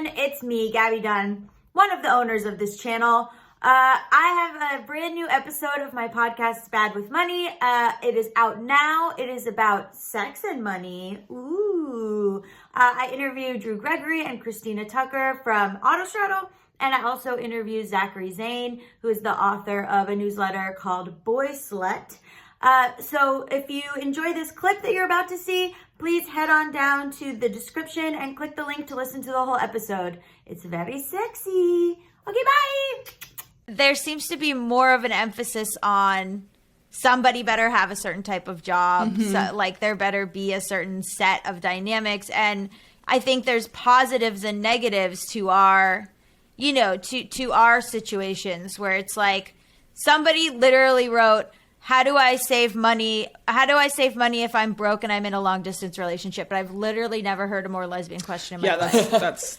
everyone, it's me, Gabby Dunn, one of the owners of this channel. I have a brand new episode of my podcast, Bad with Money. It is out now. It is about sex and money. Ooh. I interviewed Drew Gregory and Christina Tucker from Autostraddle, and I also interviewed Zachary Zane, who is the author of a newsletter called Boy Slut. So if you enjoy this clip that you're about to see, please head on down to the description and click the link to listen to the whole episode. It's very sexy. Okay, bye. There seems to be more of an emphasis on somebody better have a certain type of job. So, like, there better be a certain set of dynamics. And I think there's positives and negatives to our, you know, to our situations where it's like somebody literally wrote, how do I save money? How do I save money if I'm broke and I'm in a long distance relationship? But I've literally never heard a more lesbian question in my life. That's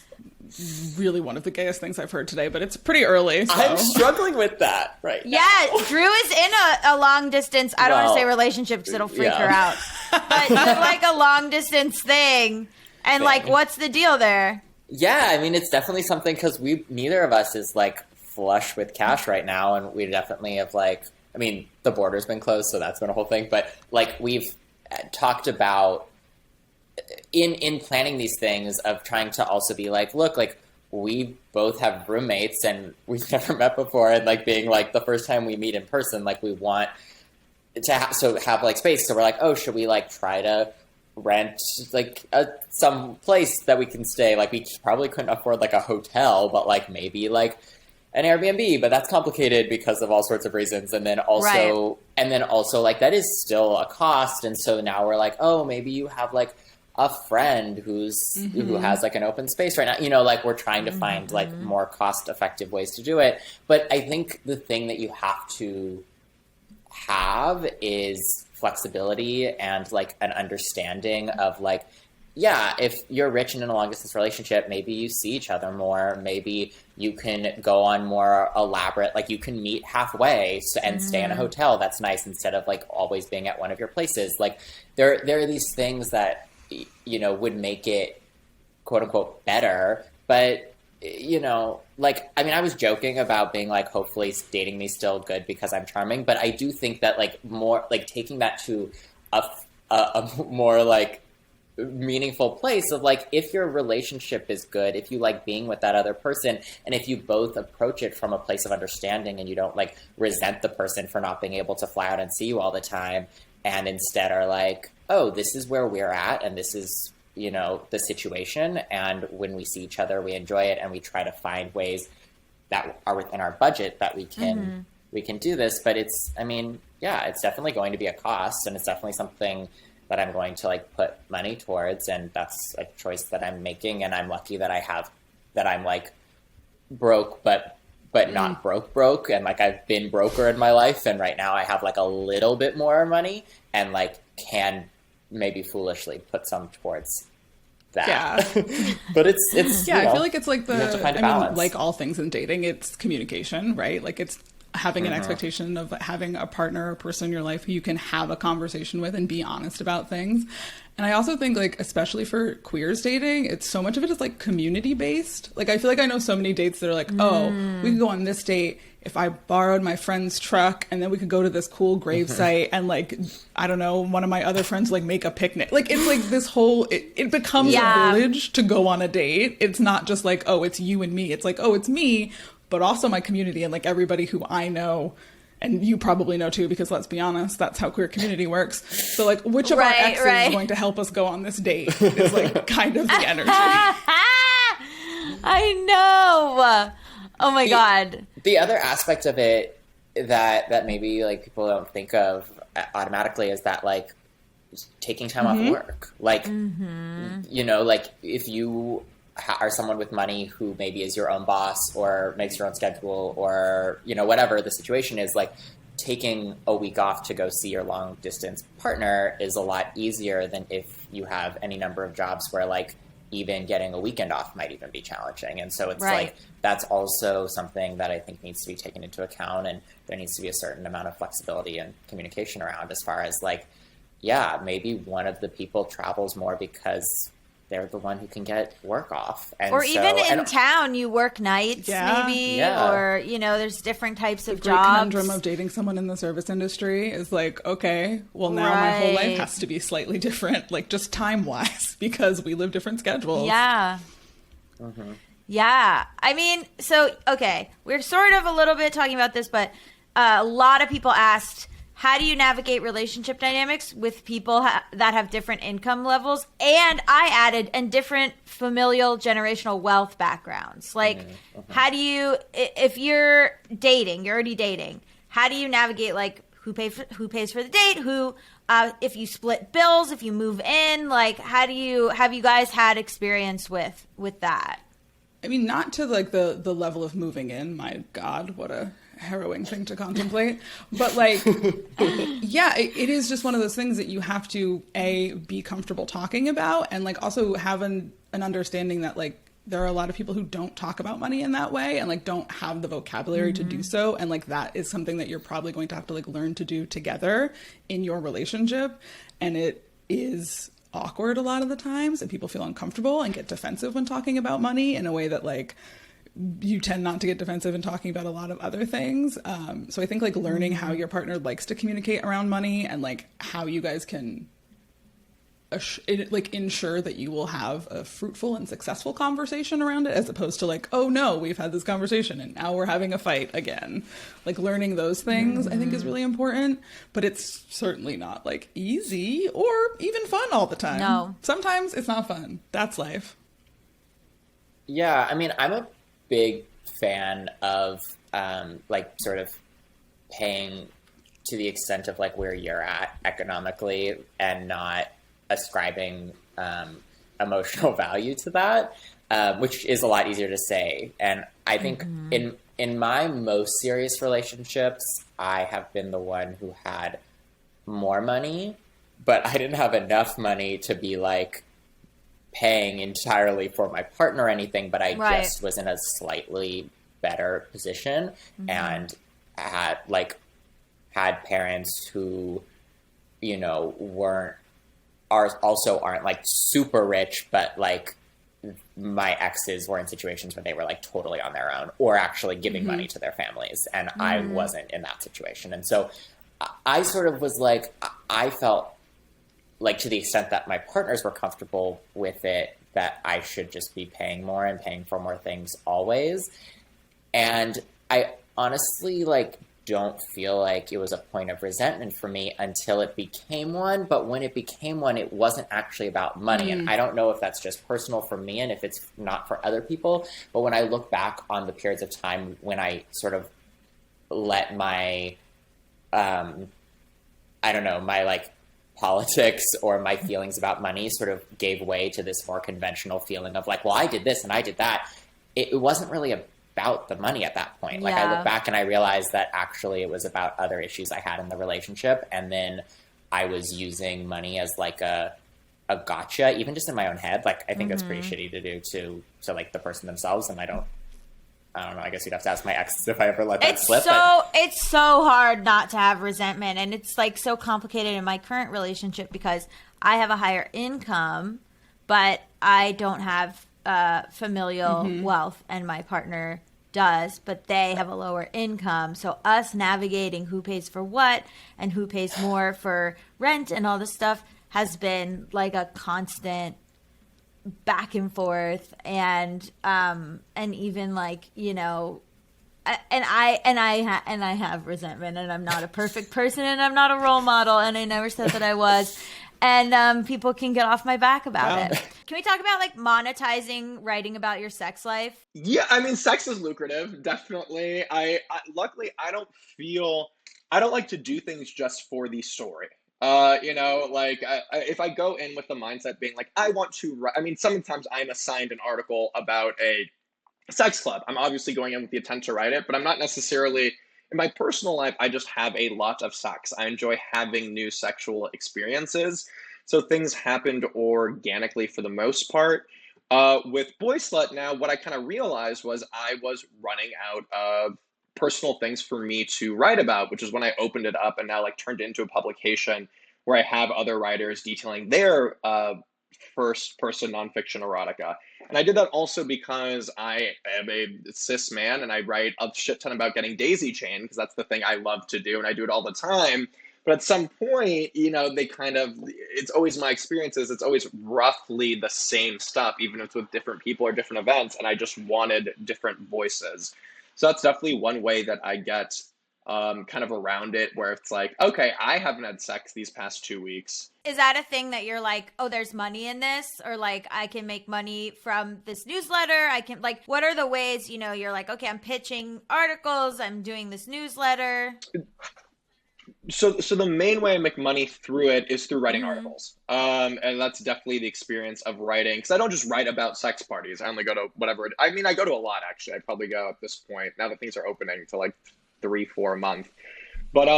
really one of the gayest things I've heard today, but it's pretty early. So. I'm struggling with that right now. Yeah, Drew is in a long distance. I don't want to say relationship because it'll freak her out. But like a long distance thing. And like, what's the deal there? Yeah, I mean, it's definitely something because neither of us is like flush with cash right now. And we definitely have like, I mean, the border's been closed, so that's been a whole thing. But like we've talked about in planning these things of trying to also be like, look, like we both have roommates and we've never met before. And like being like the first time we meet in person, like we want to have like space. So we're like, oh, should we like try to rent like some place that we can stay? Like we probably couldn't afford like a hotel, but like maybe like an Airbnb, but that's complicated because of all sorts of reasons. And then also, like that is still a cost. And so now we're like, oh, maybe you have like a friend who has like an open space right now, you know, like we're trying to find like more cost effective ways to do it. But I think the thing that you have to have is flexibility and like an understanding of like, yeah, if you're rich and in a long distance relationship, maybe you see each other more. Maybe you can go on more elaborate, like you can meet halfway and stay in a hotel. That's nice instead of like always being at one of your places. Like there are these things that, you know, would make it quote unquote better. But, you know, like, I mean, I was joking about being like, hopefully dating me still good because I'm charming. But I do think that like more like taking that to a more like meaningful place of like, if your relationship is good, if you like being with that other person, and if you both approach it from a place of understanding and you don't like resent the person for not being able to fly out and see you all the time, and instead are like, oh, this is where we're at and this is, you know, the situation, and when we see each other we enjoy it and we try to find ways that are within our budget that we can do this. But it's, I mean, yeah, it's definitely going to be a cost, and it's definitely something that I'm going to like put money towards, and that's a choice that I'm making. And I'm lucky that I'm like broke, but not broke. And like I've been broker in my life, and right now I have like a little bit more money and like can maybe foolishly put some towards that. Yeah. But it's yeah, you know, I feel like it's like I mean, like all things in dating, it's communication, right? Like it's having an expectation of having a partner or person in your life who you can have a conversation with and be honest about things. And I also think like, especially for queers dating, it's so much of it is like community based. Like, I feel like I know so many dates that are like, oh, we could go on this date if I borrowed my friend's truck, and then we could go to this cool gravesite and like, I don't know, one of my other friends like make a picnic. Like, it's like this whole, it becomes a village to go on a date. It's not just like, oh, it's you and me. It's like, oh, it's me, but also my community and like everybody who I know, and you probably know too, because let's be honest, that's how queer community works. So like, which of our exes is going to help us go on this date is like kind of the energy. I know. Oh my God. The other aspect of it that maybe like people don't think of automatically is that like taking time off work. Like, you know, like if you are someone with money who maybe is your own boss or makes your own schedule or, you know, whatever the situation is, like taking a week off to go see your long distance partner is a lot easier than if you have any number of jobs where like even getting a weekend off might even be challenging. And so it's like, that's also something that I think needs to be taken into account. And there needs to be a certain amount of flexibility and communication around as far as like, yeah, maybe one of the people travels more because they're the one who can get work off. And or so, even in and, town, you work nights, Yeah. maybe, Yeah. or there's different types of Great jobs. conundrum of dating someone in the service industry is like, okay, well now my whole life Right. has to be slightly different, like just time wise, because we live different schedules. Yeah. Yeah. I mean, so, okay, we're sort of a little bit talking about this, but a lot of people asked, how do you navigate relationship dynamics with people that have different income levels? And I added, and different familial generational wealth backgrounds. Like, how do you, if you're dating, you're already dating, how do you navigate, like, who pays for the date? If you split bills, if you move in, like, have you guys had experience with that? I mean, not to like the level of moving in. My God, what a harrowing thing to contemplate. But like, yeah, it is just one of those things that you have to be comfortable talking about, and like also have an understanding that like there are a lot of people who don't talk about money in that way and like don't have the vocabulary to do so, and like that is something that you're probably going to have to like learn to do together in your relationship, and it is awkward a lot of the times, and people feel uncomfortable and get defensive when talking about money in a way that like you tend not to get defensive in talking about a lot of other things. So I think like learning how your partner likes to communicate around money, and like how you guys can ensure that you will have a fruitful and successful conversation around it, as opposed to like, oh no, we've had this conversation and now we're having a fight again. Like learning those things I think is really important, but it's certainly not like easy or even fun all the time. No. Sometimes it's not fun. That's life. yeah, I mean, I'm a big fan of like sort of paying to the extent of like where you're at economically, and not ascribing emotional value to that, which is a lot easier to say. And I think in my most serious relationships, I have been the one who had more money, but I didn't have enough money to be like paying entirely for my partner or anything, but I just was in a slightly better position, and had parents who, aren't like super rich, but like my exes were in situations where they were like totally on their own, or actually giving money to their families, and I wasn't in that situation. And so I sort of was like, I felt like, to the extent that my partners were comfortable with it, that I should just be paying more and paying for more things always. And I honestly like don't feel like it was a point of resentment for me until it became one. But when it became one, it wasn't actually about money. And I don't know if that's just personal for me and if it's not for other people. But when I look back on the periods of time when I sort of let my, my like politics or my feelings about money sort of gave way to this more conventional feeling of like, well, I did this and I did that. It wasn't really about the money at that point. Like, I look back and I realized that actually it was about other issues I had in the relationship. And then I was using money as like a gotcha, even just in my own head. Like, I think that's pretty shitty to do to like the person themselves. And I don't know. I guess you'd have to ask my exes if I ever let that slip. It's so hard not to have resentment, and it's like so complicated in my current relationship because I have a higher income, but I don't have familial wealth, and my partner does, but they have a lower income. So us navigating who pays for what and who pays more for rent and all this stuff has been like a constant back and forth, and even like, and I have resentment, and I'm not a perfect person, and I'm not a role model, and I never said that I was, and people can get off my back about it. Can we talk about like monetizing writing about your sex life? Yeah, I mean, sex is lucrative, definitely. I luckily I don't like to do things just for the story. If I go in with the mindset being like, I want to write, I mean, sometimes I'm assigned an article about a sex club. I'm obviously going in with the intent to write it, but I'm not necessarily, in my personal life, I just have a lot of sex. I enjoy having new sexual experiences. So things happened organically for the most part. With Boy Slut now, what I kind of realized was I was running out of personal things for me to write about, which is when I opened it up and now like turned it into a publication where I have other writers detailing their first person nonfiction erotica. And I did that also because I am a cis man and I write a shit ton about getting daisy chained because that's the thing I love to do and I do it all the time. But at some point, you know, they kind of, it's always my experiences, it's always roughly the same stuff, even if it's with different people or different events. And I just wanted different voices. So that's definitely one way that I get kind of around it, where it's like, okay, I haven't had sex these past 2 weeks. Is that a thing that you're like, oh, there's money in this? Or like, I can make money from this newsletter? I can, like, what are the ways, you know, you're like, okay, I'm pitching articles, I'm doing this newsletter? So the main way I make money through it is through writing Mhm. articles. And that's definitely the experience of writing, because I don't just write about sex parties. I only go to whatever, I mean, I go to a lot, actually. I probably go at this point, now that things are opening, to like 3-4 a month. But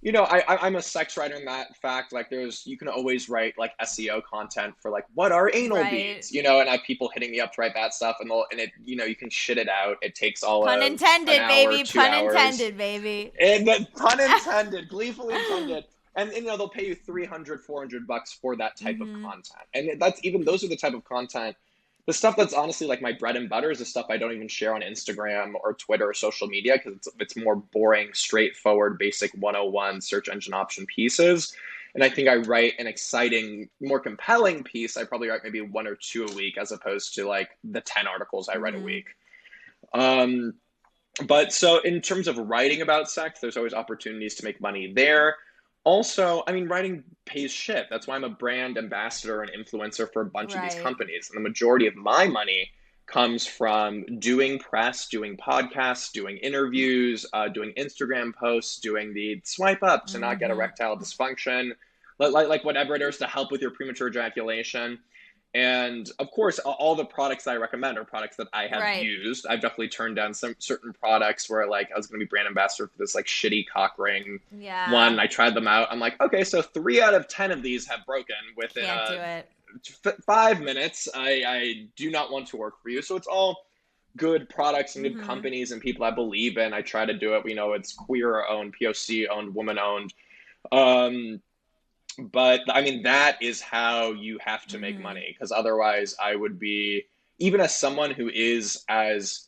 you know, I'm a sex writer in that fact. Like, you can always write like SEO content for like, what are anal Right. beads? You know, and I have people hitting me up to write that stuff, and you know, you can shit it out. It takes all Pun of intended, an hour, baby. 2 Pun hours. intended, baby. And the pun intended, gleefully intended. And you know, they'll pay you $300-$400 for that type of content. And those are the type of content. The stuff that's honestly like my bread and butter is the stuff I don't even share on Instagram or Twitter or social media, because it's more boring, straightforward, basic 101 search engine option pieces. And I think I write an exciting, more compelling piece. I probably write maybe 1 or 2 a week, as opposed to like the 10 articles I write a week. But so in terms of writing about sex, there's always opportunities to make money there. Also, I mean, writing pays shit. That's why I'm a brand ambassador and influencer for a bunch of these Right. companies. And the majority of my money comes from doing press, doing podcasts, doing interviews, doing Instagram posts, doing the swipe up to not get erectile dysfunction, like whatever it is to help with your premature ejaculation. And of course, all the products I recommend are products that I have Right. used. I've definitely turned down some certain products where like I was going to be brand ambassador for this like shitty cock ring Yeah. one. I tried them out. I'm like, okay, so 3 out of 10 of these have broken within Can't do it. 5 minutes. I do not want to work for you. So it's all good products and good companies and people I believe in. I try to do it. We know it's queer owned, POC owned, woman owned. But I mean, that is how you have to make money, because otherwise I would be, even as someone who is as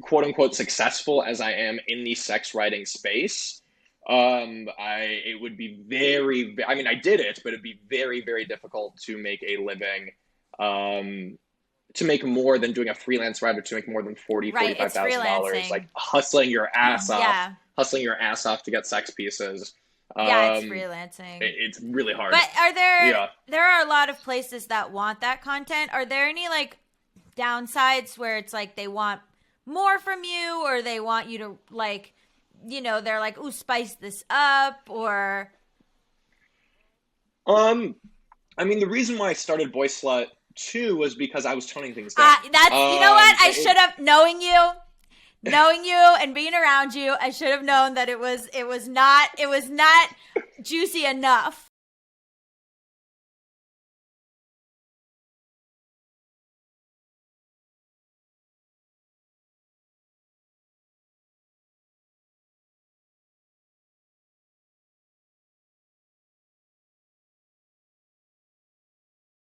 quote unquote successful as I am in the sex writing space, it would be very, I mean, I did it, but it'd be very, very difficult to make a living, to make more than doing a freelance writer, to make more than $40,000, Right, it's $45,000, freelancing. like hustling your ass off, Yeah. to get sex pieces. Yeah, it's freelancing. It's really hard. But Yeah. there are a lot of places that want that content. Are there any like downsides where it's like they want more from you, or they want you to like, you know, they're like, ooh, spice this up, or I mean, the reason why I started Boy Slut 2 was because I was toning things down. that's you know what? I should have, knowing you and being around you, I should have known that it was not juicy enough.